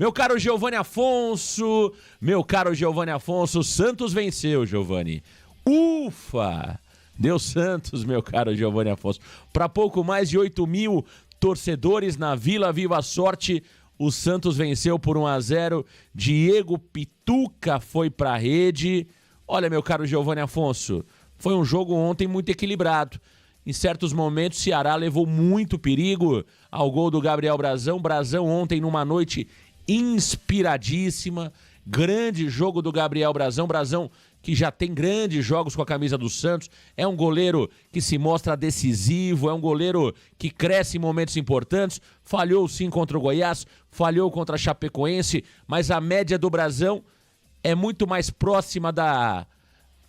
Meu caro Giovanni Afonso, o Santos venceu, Giovanni. Ufa! Deu Santos, meu caro Giovanni Afonso. Para pouco mais de 8 mil torcedores na Vila Viva Sorte, o Santos venceu por 1-0. Diego Pituca foi para a rede. Olha, meu caro Giovanni Afonso, foi um jogo ontem muito equilibrado. Em certos momentos, o Ceará levou muito perigo ao gol do Gabriel Brazão. Brazão ontem numa noite inspiradíssima. Grande jogo do Gabriel Brazão. Brazão que já tem grandes jogos com a camisa do Santos. É um goleiro que se mostra decisivo. É um goleiro que cresce em momentos importantes. Falhou sim contra o Goiás. Falhou contra a Chapecoense. Mas a média do Brazão é muito mais próxima da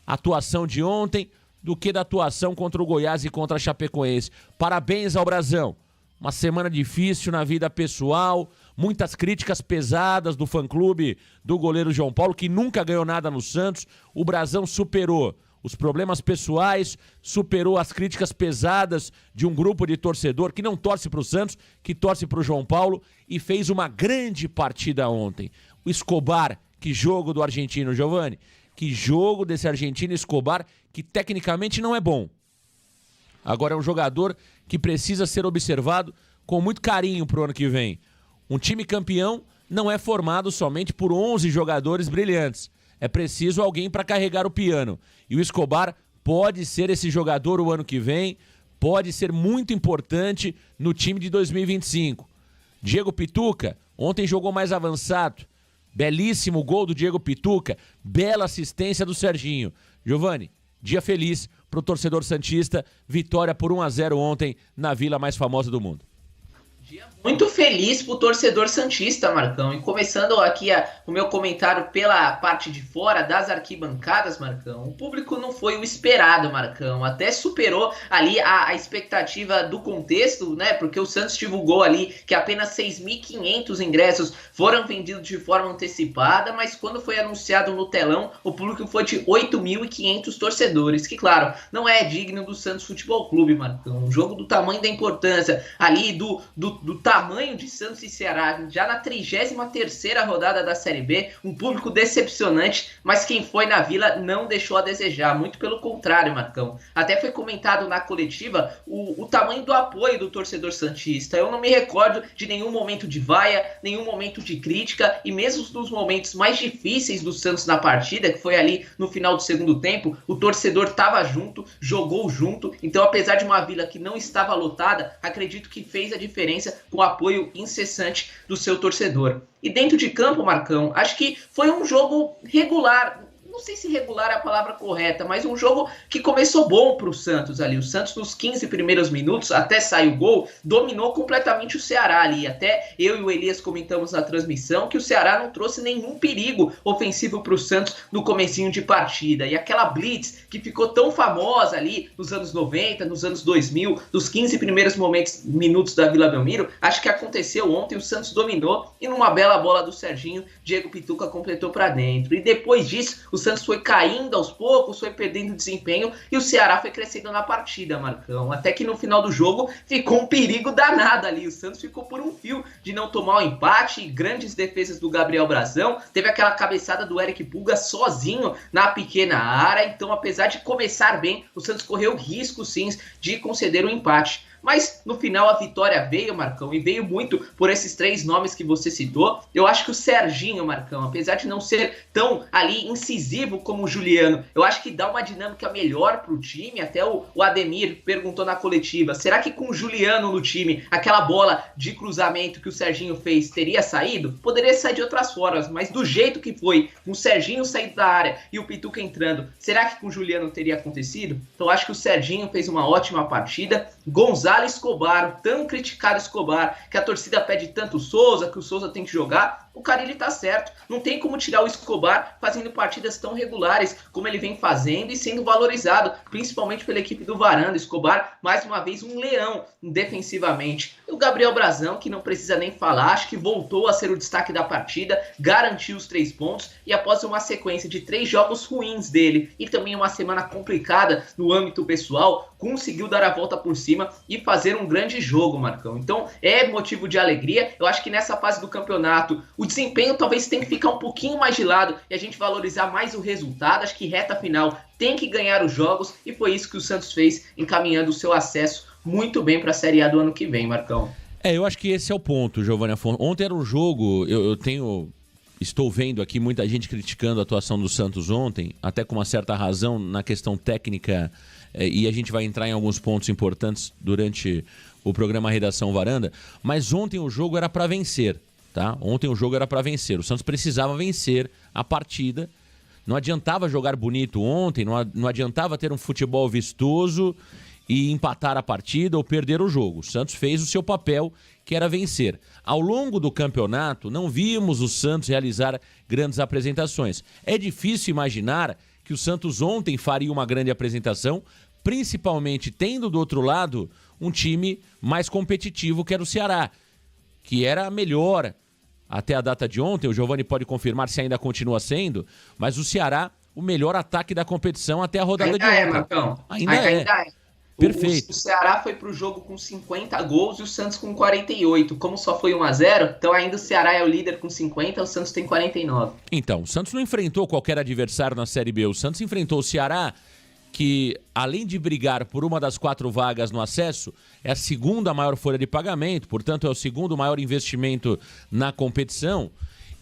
atuação de ontem do que da atuação contra o Goiás e contra a Chapecoense. Parabéns ao Brazão. Uma semana difícil na vida pessoal, muitas críticas pesadas do fã-clube do goleiro João Paulo, que nunca ganhou nada no Santos. O Brazão superou os problemas pessoais, superou as críticas pesadas de um grupo de torcedor que não torce para o Santos, que torce para o João Paulo, e fez uma grande partida ontem. O Escobar, que jogo do argentino, Giovanni. Que jogo desse argentino Escobar, que tecnicamente não é bom. Agora é um jogador que precisa ser observado com muito carinho para o ano que vem. Um time campeão não é formado somente por 11 jogadores brilhantes. É preciso alguém para carregar o piano. E o Escobar pode ser esse jogador o ano que vem, pode ser muito importante no time de 2025. Diego Pituca, ontem jogou mais avançado. Belíssimo gol do Diego Pituca, bela assistência do Serginho. Giovanni, dia feliz para o torcedor santista, vitória por 1-0 ontem na vila mais famosa do mundo. Dia muito feliz pro torcedor santista, Marcão. E começando aqui o meu comentário pela parte de fora das arquibancadas, Marcão. O público não foi o esperado, Marcão. Até superou ali a expectativa do contexto, né? Porque o Santos divulgou ali que apenas 6.500 ingressos foram vendidos de forma antecipada, mas quando foi anunciado no telão, o público foi de 8.500 torcedores, que claro, não é digno do Santos Futebol Clube, Marcão. Um jogo do tamanho da importância ali do tamanho de Santos e Ceará, já na 33ª rodada da Série B, um público decepcionante, mas quem foi na Vila não deixou a desejar, muito pelo contrário, Marcão. Até foi comentado na coletiva o tamanho do apoio do torcedor santista. Eu não me recordo de nenhum momento de vaia, nenhum momento de crítica, e mesmo nos momentos mais difíceis do Santos na partida, que foi ali no final do segundo tempo, o torcedor estava junto, jogou junto. Então, apesar de uma Vila que não estava lotada, acredito que fez a diferença com o apoio incessante do seu torcedor. E dentro de campo, Marcão, acho que foi um jogo regular. Não sei se regular é a palavra correta, mas um jogo que começou bom para o Santos ali. O Santos, nos 15 primeiros minutos, até sair o gol, dominou completamente o Ceará ali. Até eu e o Elias comentamos na transmissão que o Ceará não trouxe nenhum perigo ofensivo para o Santos no comecinho de partida. E aquela blitz que ficou tão famosa ali nos anos 90, nos anos 2000, dos 15 primeiros minutos da Vila Belmiro, acho que aconteceu ontem. O Santos dominou e numa bela bola do Serginho, Diego Pituca completou para dentro. E depois disso, o Santos foi caindo aos poucos, foi perdendo desempenho e o Ceará foi crescendo na partida, Marcão. Até que no final do jogo ficou um perigo danado ali. O Santos ficou por um fio de não tomar o empate. Grandes defesas do Gabriel Brazão. Teve aquela cabeçada do Eric Pulga sozinho na pequena área. Então, apesar de começar bem, o Santos correu risco, sim, de conceder o empate. Mas no final a vitória veio, Marcão, e veio muito por esses 3 nomes que você citou. Eu acho que o Serginho, Marcão, apesar de não ser tão ali incisivo como o Juliano, eu acho que dá uma dinâmica melhor pro time. Até o Ademir perguntou na coletiva, será que com o Juliano no time, aquela bola de cruzamento que o Serginho fez teria saído? Poderia sair de outras formas, mas do jeito que foi, com o Serginho saindo da área e o Pituca entrando, será que com o Juliano teria acontecido? Então eu acho que o Serginho fez uma ótima partida. Gonzalo Escobar, o tão criticado Escobar, que a torcida pede tanto o Souza, que o Souza tem que jogar, o Carille tá certo. Não tem como tirar o Escobar fazendo partidas tão regulares como ele vem fazendo e sendo valorizado, principalmente pela equipe do Varanda. Escobar, mais uma vez, um leão defensivamente. E o Gabriel Brazão, que não precisa nem falar, acho que voltou a ser o destaque da partida, garantiu os 3 pontos e após uma sequência de 3 jogos ruins dele e também uma semana complicada no âmbito pessoal, conseguiu dar a volta por cima e fazer um grande jogo, Marcão. Então é motivo de alegria. Eu acho que nessa fase do campeonato o desempenho talvez tenha que ficar um pouquinho mais de lado e a gente valorizar mais o resultado. Acho que reta final tem que ganhar os jogos e foi isso que o Santos fez, encaminhando o seu acesso muito bem para a Série A do ano que vem, Marcão. Eu acho que esse é o ponto, Giovanni Afonso. Ontem era um jogo, estou vendo aqui muita gente criticando a atuação do Santos ontem, até com uma certa razão na questão técnica, e a gente vai entrar em alguns pontos importantes durante o programa Redação Varanda, mas ontem o jogo era para vencer, tá? Ontem o jogo era para vencer. O Santos precisava vencer a partida. Não adiantava jogar bonito ontem, não adiantava ter um futebol vistoso e empatar a partida ou perder o jogo. O Santos fez o seu papel, que era vencer. Ao longo do campeonato, não vimos o Santos realizar grandes apresentações. É difícil imaginar que o Santos ontem faria uma grande apresentação, principalmente tendo do outro lado um time mais competitivo, que era o Ceará, que era melhor até a data de ontem. O Giovanni pode confirmar se ainda continua sendo, mas o Ceará, o melhor ataque da competição até a rodada de ontem. Marcão. Ainda é. Perfeito. O Ceará foi pro jogo com 50 gols e o Santos com 48. Como só foi 1-0, então ainda o Ceará é o líder com 50, o Santos tem 49. Então, o Santos não enfrentou qualquer adversário na Série B. O Santos enfrentou o Ceará, que além de brigar por uma das 4 vagas no acesso, é a segunda maior folha de pagamento, portanto é o segundo maior investimento na competição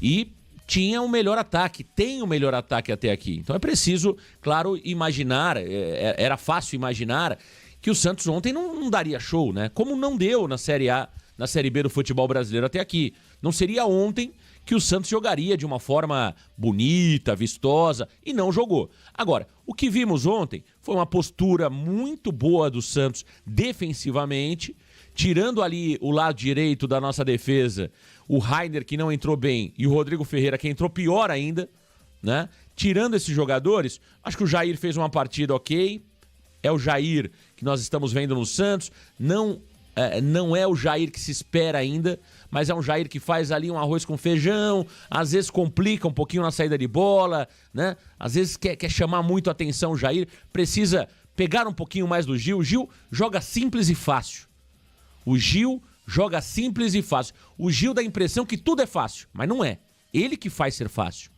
e tinha o melhor ataque, tem o melhor ataque até aqui. Então é preciso, claro, imaginar, era fácil imaginar que o Santos ontem não daria show, né? Como não deu na Série A, na Série B do futebol brasileiro até aqui. Não seria ontem que o Santos jogaria de uma forma bonita, vistosa, e não jogou. Agora, o que vimos ontem foi uma postura muito boa do Santos defensivamente, tirando ali o lado direito da nossa defesa, o Rainer, que não entrou bem, e o Rodrigo Ferreira, que entrou pior ainda, né? Tirando esses jogadores, acho que o Jair fez uma partida ok. É o Jair que nós estamos vendo no Santos. Não é o Jair que se espera ainda, mas é um Jair que faz ali um arroz com feijão, às vezes complica um pouquinho na saída de bola, né? Às vezes quer chamar muito a atenção o Jair, precisa pegar um pouquinho mais do Gil. O Gil joga simples e fácil. O Gil joga simples e fácil. O Gil dá a impressão que tudo é fácil, mas não é. Ele que faz ser fácil.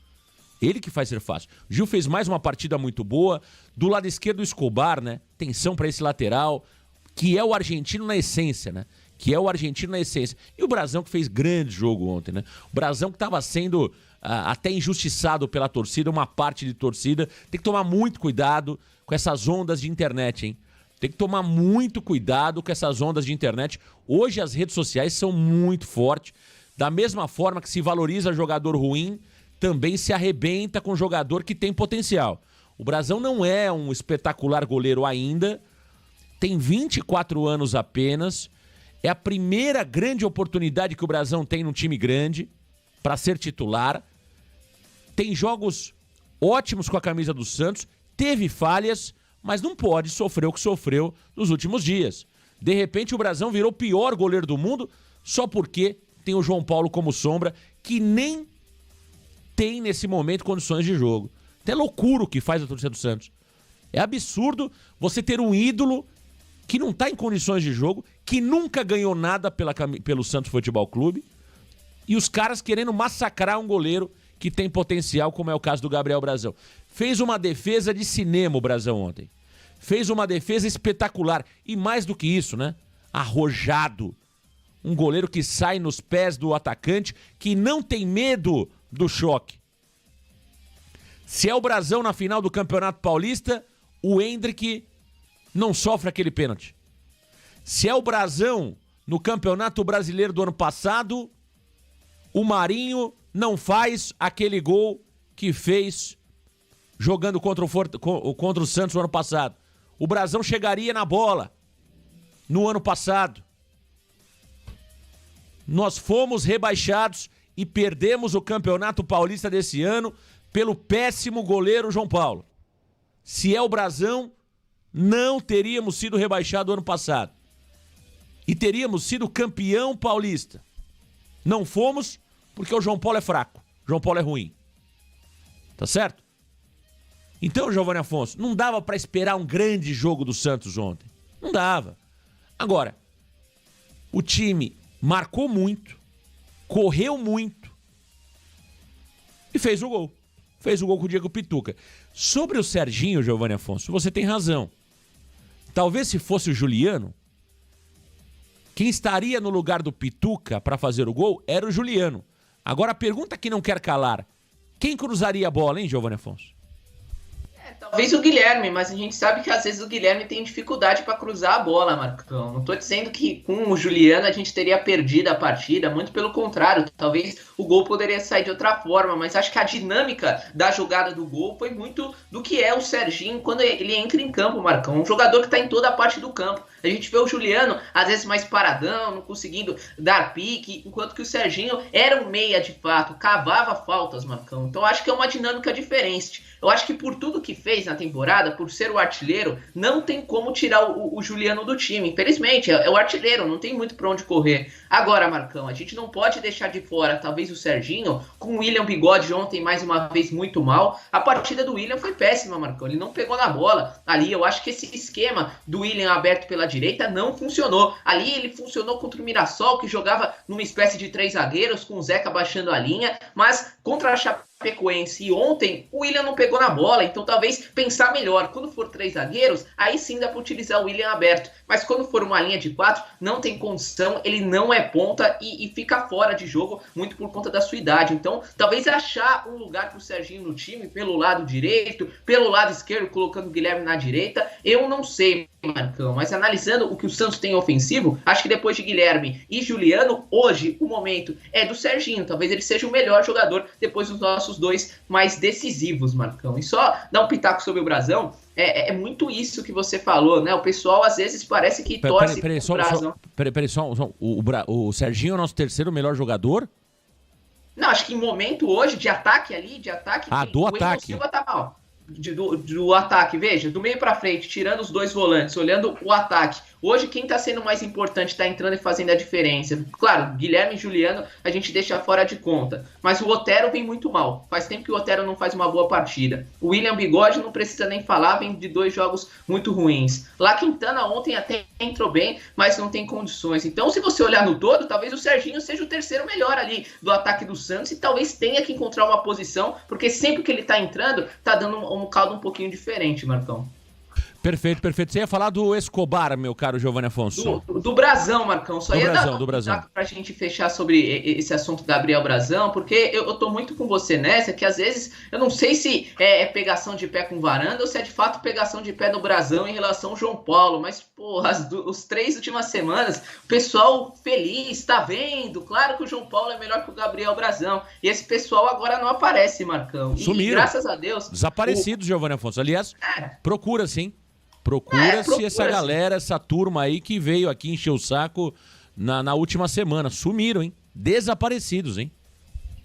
Ele que faz ser fácil. O Gil fez mais uma partida muito boa. Do lado esquerdo, o Escobar, né? Atenção para esse lateral, que é o argentino na essência, né? Que é o argentino na essência. E o Brasão, que fez grande jogo ontem, né? O Brasão que estava sendo até injustiçado pela torcida, uma parte de torcida. Tem que tomar muito cuidado com essas ondas de internet, hein? Tem que tomar muito cuidado com essas ondas de internet. Hoje as redes sociais são muito fortes. Da mesma forma que se valoriza jogador ruim, também se arrebenta com jogador que tem potencial. O Brasão não é um espetacular goleiro ainda, tem 24 anos apenas, é a primeira grande oportunidade que o Brasão tem num time grande para ser titular. Tem jogos ótimos com a camisa do Santos, teve falhas, mas não pode sofrer o que sofreu nos últimos dias. De repente o Brasão virou o pior goleiro do mundo só porque tem o João Paulo como sombra, que nem tem nesse momento condições de jogo. É loucura o que faz a torcida do Santos. É absurdo você ter um ídolo que não está em condições de jogo, que nunca ganhou nada pelo Santos Futebol Clube, e os caras querendo massacrar um goleiro que tem potencial, como é o caso do Gabriel Brasão. Fez uma defesa de cinema o Brasão ontem. Fez uma defesa espetacular. E mais do que isso, né? Arrojado. Um goleiro que sai nos pés do atacante, que não tem medo do choque. Se é o Brasão na final do Campeonato Paulista, o Hendrick não sofre aquele pênalti. Se é o Brasão no Campeonato Brasileiro do ano passado, o Marinho não faz aquele gol que fez jogando contra o Santos no ano passado. O Brasão chegaria na bola no ano passado. Nós fomos rebaixados e perdemos o Campeonato Paulista desse ano pelo péssimo goleiro João Paulo. Se é o Brasão, não teríamos sido rebaixados ano passado. E teríamos sido campeão paulista. Não fomos porque o João Paulo é fraco. O João Paulo é ruim. Tá certo? Então, Giovanni Afonso, não dava para esperar um grande jogo do Santos ontem. Não dava. Agora, o time marcou muito, correu muito e fez o gol. Fez o gol com o Diego Pituca. Sobre o Serginho, Giovanni Afonso, você tem razão. Talvez se fosse o Juliano, quem estaria no lugar do Pituca para fazer o gol era o Juliano. Agora a pergunta que não quer calar, quem cruzaria a bola, hein, Giovanni Afonso? Talvez o Guilherme, mas a gente sabe que às vezes o Guilherme tem dificuldade para cruzar a bola, Marcão. Não estou dizendo que com o Juliano a gente teria perdido a partida, muito pelo contrário. Talvez o gol poderia sair de outra forma, mas acho que a dinâmica da jogada do gol foi muito do que é o Serginho quando ele entra em campo, Marcão. Um jogador que está em toda a parte do campo. A gente vê o Juliano, às vezes mais paradão, não conseguindo dar pique, enquanto que o Serginho era um meia de fato, cavava faltas, Marcão. Então acho que é uma dinâmica diferente. Eu acho que por tudo que fez na temporada, por ser o artilheiro, não tem como tirar o Juliano do time. Infelizmente, é o artilheiro, não tem muito para onde correr. Agora, Marcão, a gente não pode deixar de fora, talvez, o Serginho, com o William Bigode ontem, mais uma vez, muito mal. A partida do William foi péssima, Marcão. Ele não pegou na bola ali. Eu acho que esse esquema do William aberto pela direita não funcionou. Ali ele funcionou contra o Mirassol, que jogava numa espécie de 3 zagueiros, com o Zeca baixando a linha, mas contra a Chapecoense e ontem o William não pegou na bola, então talvez pensar melhor, quando for 3 zagueiros, aí sim dá para utilizar o William aberto, mas quando for uma linha de 4, não tem condição, ele não é ponta e fica fora de jogo, muito por conta da sua idade, então talvez achar um lugar para o Serginho no time, pelo lado direito, pelo lado esquerdo, colocando o Guilherme na direita, eu não sei, Marcão, mas analisando o que o Santos tem ofensivo, acho que depois de Guilherme e Juliano, hoje o momento é do Serginho, talvez ele seja o melhor jogador depois dos nossos dois mais decisivos, Marcão. E só dar um pitaco sobre o Brasão, é muito isso que você falou, né? O pessoal às vezes parece que torce pro Brasão. Peraí, o Serginho é o nosso terceiro melhor jogador? Não, acho que em momento hoje de ataque, do ataque. O Silva tá mal. Do ataque, veja, do meio pra frente, tirando os dois volantes, olhando o ataque. Hoje, quem tá sendo mais importante, tá entrando e fazendo a diferença. Claro, Guilherme e Juliano a gente deixa fora de conta. Mas o Otero vem muito mal. Faz tempo que o Otero não faz uma boa partida. O William Bigode não precisa nem falar, vem de 2 jogos muito ruins. Lá Quintana ontem até entrou bem, mas não tem condições. Então, se você olhar no todo, talvez o Serginho seja o terceiro melhor ali do ataque do Santos e talvez tenha que encontrar uma posição, porque sempre que ele tá entrando, tá dando um caldo um pouquinho diferente, Marcão. Perfeito. Você ia falar do Escobar, meu caro Giovanni Afonso. Do Brasão, Marcão. Só ia dar do Brasão. Pra gente fechar sobre esse assunto Gabriel Brasão, porque eu tô muito com você nessa, que às vezes eu não sei se é pegação de pé com varanda ou se é de fato pegação de pé do Brasão em relação ao João Paulo. Mas, pô, os 3 últimas semanas, o pessoal feliz, tá vendo? Claro que o João Paulo é melhor que o Gabriel Brasão. E esse pessoal agora não aparece, Marcão. Sumiram. E graças a Deus... Desaparecidos, Giovanni Afonso. Aliás, procura sim. Procura-se essa galera, essa turma aí que veio aqui encher o saco na última semana. Sumiram, hein? Desaparecidos, hein?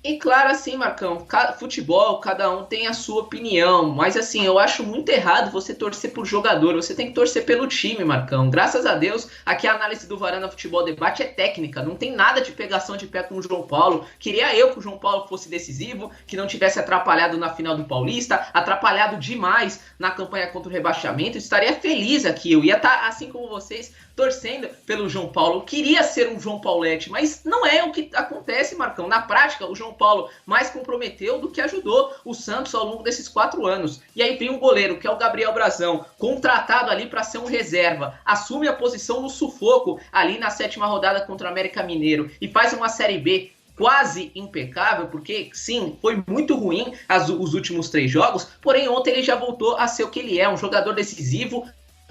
E claro, assim, Marcão, futebol, cada um tem a sua opinião, mas assim, eu acho muito errado você torcer por jogador, você tem que torcer pelo time, Marcão. Graças a Deus, aqui a análise do Varanda Futebol Debate é técnica, não tem nada de pegação de pé com o João Paulo. Queria eu que o João Paulo fosse decisivo, que não tivesse atrapalhado na final do Paulista, atrapalhado demais na campanha contra o rebaixamento, estaria feliz aqui, eu ia estar, assim como vocês, torcendo pelo João Paulo. Eu queria ser um João Paulete, mas não é o que acontece, Marcão. Na prática, o João Paulo mais comprometeu do que ajudou o Santos ao longo desses 4 anos. E aí vem um goleiro, que é o Gabriel Brasão, contratado ali para ser um reserva, assume a posição no sufoco ali na 7ª rodada contra o América Mineiro e faz uma Série B quase impecável, porque sim, foi muito ruim os últimos 3 jogos, porém ontem ele já voltou a ser o que ele é, um jogador decisivo,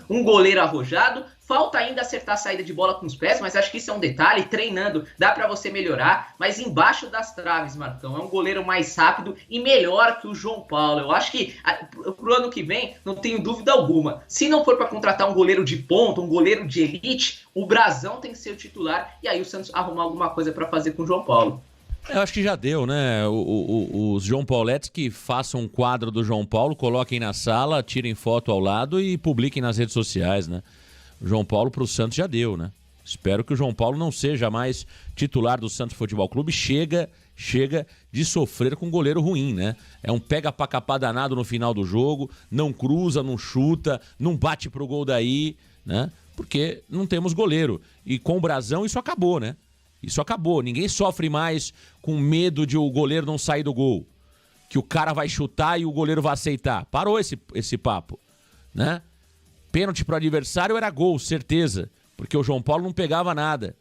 um goleiro arrojado. Falta ainda acertar a saída de bola com os pés, mas acho que isso é um detalhe. Treinando, dá para você melhorar. Mas embaixo das traves, Marcão, é um goleiro mais rápido e melhor que o João Paulo. Eu acho que pro ano que vem, não tenho dúvida alguma. Se não for para contratar um goleiro de ponta, um goleiro de elite, o Brasão tem que ser o titular. E aí o Santos arrumar alguma coisa para fazer com o João Paulo. Eu acho que já deu, né? Os João Pauletes que façam um quadro do João Paulo, coloquem na sala, tirem foto ao lado e publiquem nas redes sociais, né? O João Paulo pro Santos já deu, né? Espero que o João Paulo não seja mais titular do Santos Futebol Clube. Chega de sofrer com um goleiro ruim, né? É um pega pra capar danado no final do jogo, não cruza, não chuta, não bate pro gol daí, né? porque não temos goleiro. E com o Brasão isso acabou, né? Isso acabou. Ninguém sofre mais com medo de o goleiro não sair do gol. Que o cara vai chutar e o goleiro vai aceitar. Parou esse papo, né? Pênalti pro adversário era gol, certeza. Porque o João Paulo não pegava nada.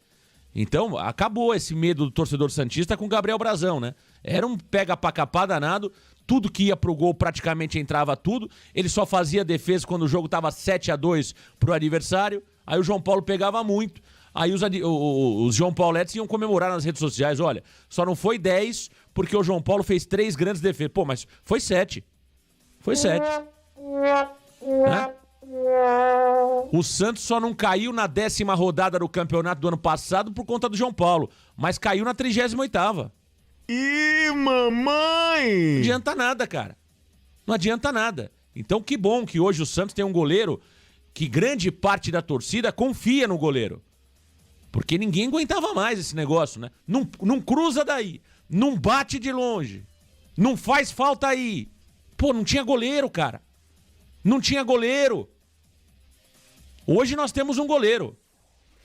Então, acabou esse medo do torcedor santista com o Gabriel Brasão, né? Era um pega-pra-capá danado. Tudo que ia pro gol praticamente entrava tudo. Ele só fazia defesa quando o jogo tava 7-2 pro adversário. Aí o João Paulo pegava muito. Aí os João Pauletes iam comemorar nas redes sociais. Olha, só não foi 10 porque o João Paulo fez 3 grandes defesas. Pô, mas foi 7. Foi 7. Né? O Santos só não caiu na 10ª rodada do campeonato do ano passado por conta do João Paulo. Mas caiu na 38ª. Ih, mamãe! Não adianta nada, cara. Não adianta nada. Então que bom que hoje o Santos tem um goleiro que grande parte da torcida confia no goleiro. Porque ninguém aguentava mais esse negócio, né? Não cruza daí. Não bate de longe. Não faz falta aí. Pô, não tinha goleiro, cara. Não tinha goleiro. Hoje nós temos um goleiro.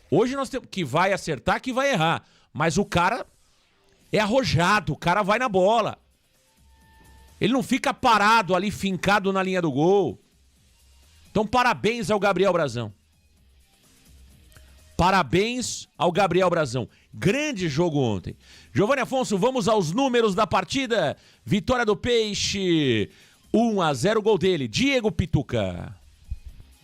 Hoje nós temos que vai acertar, que vai errar. Mas o cara é arrojado, o cara vai na bola. Ele não fica parado ali, fincado na linha do gol. Então, parabéns ao Gabriel Brasão. Parabéns ao Gabriel Brasão. Grande jogo ontem. Giovanni Afonso, vamos aos números da partida. Vitória do Peixe, 1-0, gol dele, Diego Pituca.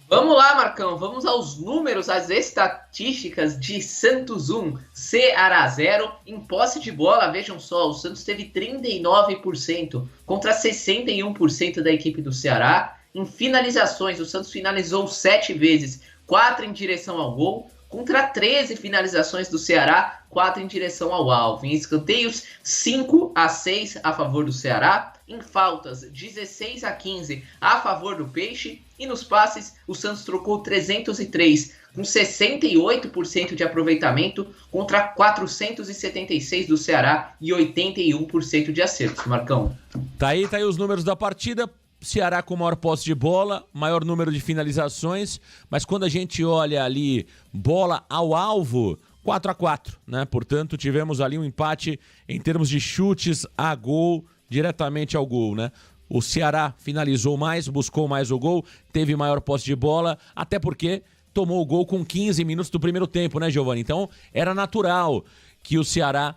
Vamos lá, Marcão. Vamos aos números, às estatísticas de Santos 1, Ceará 0. Em posse de bola, vejam só, o Santos teve 39% contra 61% da equipe do Ceará. Em finalizações, o Santos finalizou 7 vezes, 4 em direção ao gol, contra 13 finalizações do Ceará, 4 em direção ao alvo. Em escanteios, 5-6 a favor do Ceará. Em faltas, 16-15 a favor do Peixe. E nos passes, o Santos trocou 303, com 68% de aproveitamento, contra 476 do Ceará e 81% de acertos. Marcão. Tá aí os números da partida. Ceará com maior posse de bola, maior número de finalizações, mas quando a gente olha ali bola ao alvo, 4-4, né? Portanto, tivemos ali um empate em termos de chutes a gol, diretamente ao gol, né? O Ceará finalizou mais, buscou mais o gol, teve maior posse de bola, até porque tomou o gol com 15 minutos do primeiro tempo, né, Giovanni? Então, era natural que o Ceará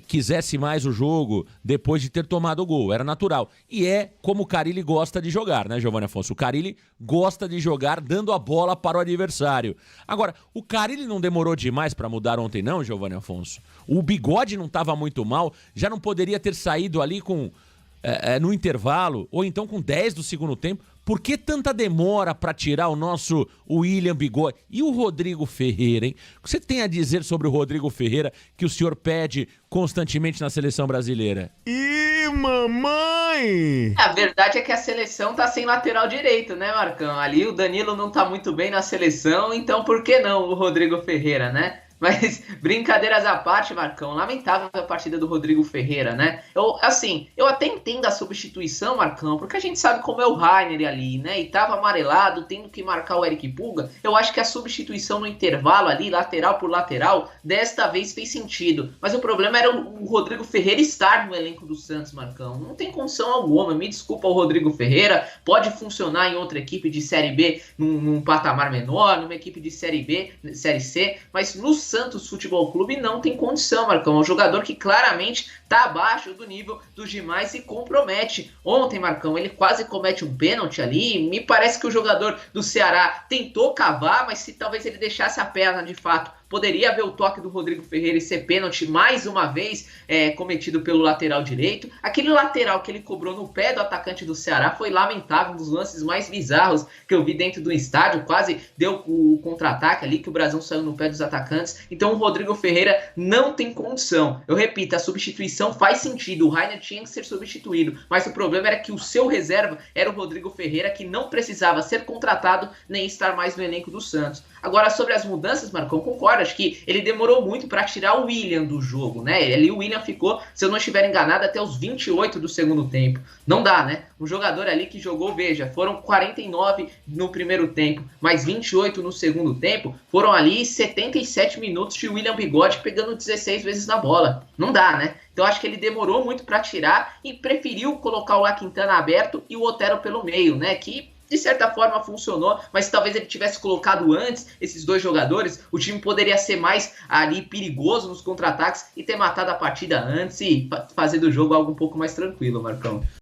quisesse mais o jogo depois de ter tomado o gol, era natural. E é como o Carille gosta de jogar, né, Giovanni Afonso? O Carille gosta de jogar dando a bola para o adversário. Agora, o Carille não demorou demais para mudar ontem não, Giovanni Afonso? O Bigode não estava muito mal, já não poderia ter saído ali com no intervalo, ou então com 10 do segundo tempo? Por que tanta demora para tirar o nosso William Bigode? E o Rodrigo Ferreira, hein? O que você tem a dizer sobre o Rodrigo Ferreira que o senhor pede constantemente na seleção brasileira? Ih, mamãe! A verdade é que a seleção tá sem lateral direito, né, Marcão? Ali o Danilo não tá muito bem na seleção, então por que não o Rodrigo Ferreira, né? Mas, brincadeiras à parte, Marcão, lamentável a partida do Rodrigo Ferreira, né? Eu até entendo a substituição, Marcão, porque a gente sabe como é o Rainer ali, né? E tava amarelado, tendo que marcar o Eric Pulga. Eu acho que a substituição no intervalo ali, lateral por lateral, desta vez fez sentido. Mas o problema era o Rodrigo Ferreira estar no elenco do Santos, Marcão. Não tem condição alguma. Me desculpa o Rodrigo Ferreira, pode funcionar em outra equipe de Série B, num patamar menor, numa equipe de Série B, Série C, mas no Santos Futebol Clube não tem condição, Marcão. É um jogador que claramente está abaixo do nível dos demais e compromete. Ontem, Marcão, ele quase comete um pênalti ali. Me parece que o jogador do Ceará tentou cavar, mas se talvez ele deixasse a perna de fato, poderia haver o toque do Rodrigo Ferreira e ser pênalti mais uma vez cometido pelo lateral direito. Aquele lateral que ele cobrou no pé do atacante do Ceará foi lamentável, um dos lances mais bizarros que eu vi dentro do estádio. Quase deu o contra-ataque ali, que o Brasão saiu no pé dos atacantes. Então o Rodrigo Ferreira não tem condição. Eu repito, a substituição substituição faz sentido, o Rainer tinha que ser substituído, mas o problema era que o seu reserva era o Rodrigo Ferreira, que não precisava ser contratado nem estar mais no elenco do Santos. Agora, sobre as mudanças, Marcão, concordo, acho que ele demorou muito para tirar o William do jogo, né? Ali o William ficou, se eu não estiver enganado, até os 28 do segundo tempo. Não dá, né? Um jogador ali que jogou, veja, foram 49 no primeiro tempo, mais 28 no segundo tempo, foram ali 77 minutos de William Bigode pegando 16 vezes na bola. Não dá, né? Então acho que ele demorou muito para tirar e preferiu colocar o La Quintana aberto e o Otero pelo meio, né? Que de certa forma funcionou, mas se talvez ele tivesse colocado antes esses dois jogadores, o time poderia ser mais ali perigoso nos contra-ataques e ter matado a partida antes e fazer do jogo algo um pouco mais tranquilo, Marcão.